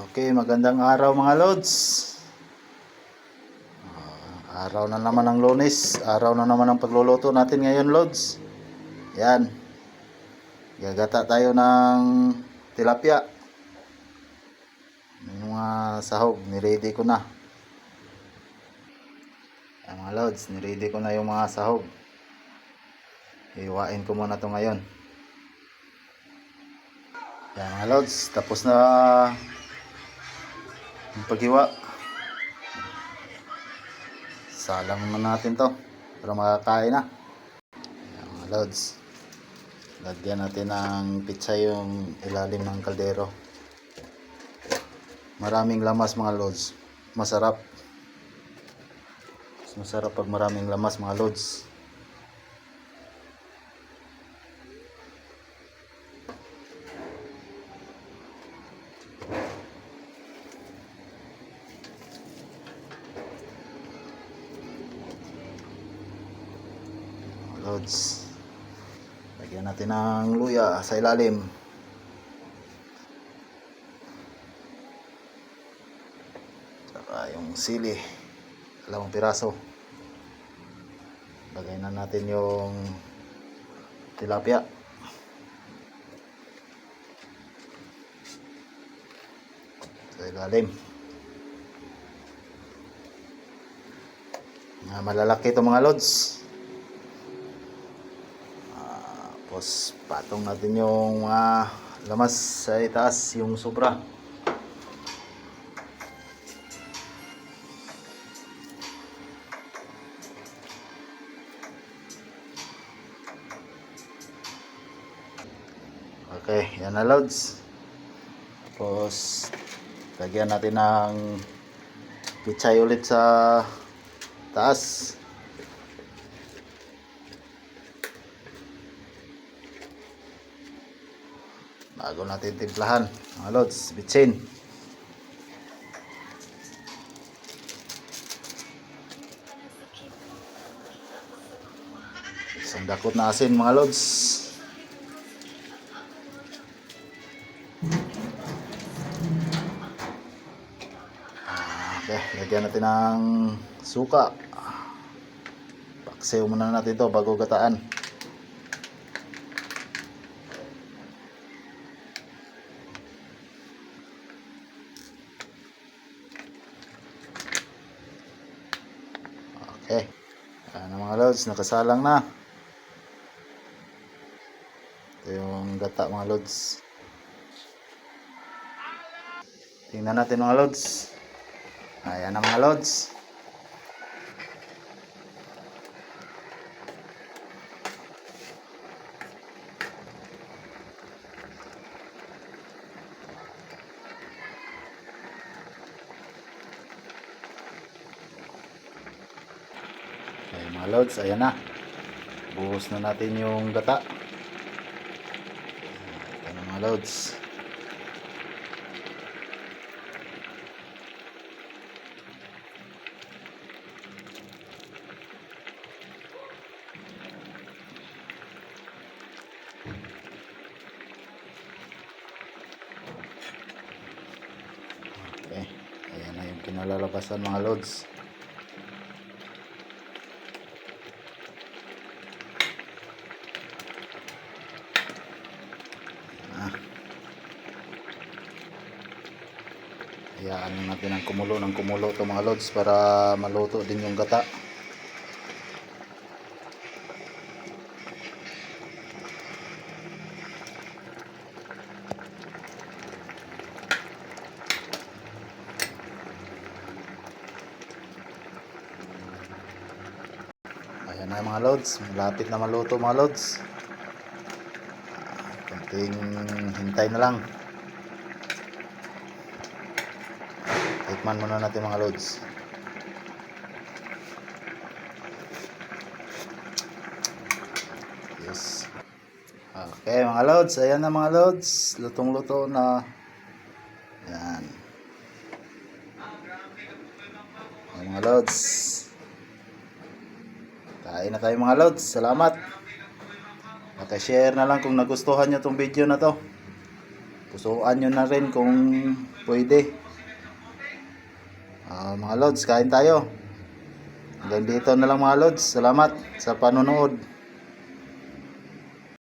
Okay, magandang araw mga lods. Araw na naman ng Lunes, araw na naman ng pagluluto natin ngayon lods. Yan. Gagata tayo ng tilapia. Yung mga sahog, niready ko na. Yan mga lods, niready ko na yung mga sahog. Iwain ko muna to ngayon. Yan mga lods, tapos na yung paghiwa. Salang na natin to para makakain na. Yan mga lods, lagyan natin ng pizza yung ilalim ng kaldero. Maraming lamas mga lods, masarap. Masarap pag maraming lamas mga lods. Lods, lagyan natin ng luya sa ilalim. Saka yung sili, 2 piraso. Lagay na natin yung tilapia. Sa ilalim. Malalaki ito mga lods. Tapos patong natin yung lamas sa itaas, yung sobra. Okay, yan na lods. Tapos lagyan natin ng pichay ulit sa taas. Bago natin timplahan mga lods, bitsin. Isang dakot na asin mga lods. Okay, lagyan natin ng suka. Paksiw muna natin ito bago gataan. Okay, ayan na mga lods, nakasalang na. Ito yung gata mga lods. Tingnan natin mga lods. Ayan na mga lods. Ayan mga lods, ayan na. Buhos na natin yung gata. Ito na mga lods. Okay, ayan na yung kinalalabasan mga lods. Hayaan lang natin ang kumulo ng kumulo ito mga lods para maluto din yung gata. Ayan na mga lods, malapit na maluto mga lods. Konting hintay na lang. Tikman muna natin mga lods. Yes. Okay mga lods, ayan na mga lods. Lutong luto na. Ayan. Ayan mga lods. Kain na tayo mga lods. Salamat. Paki-share na lang kung nagustuhan nyo itong video na to. pusuan nyo na rin kung pwede. Mga lods, kain tayo. Hanggang dito na lang mga lods. Salamat sa panonood.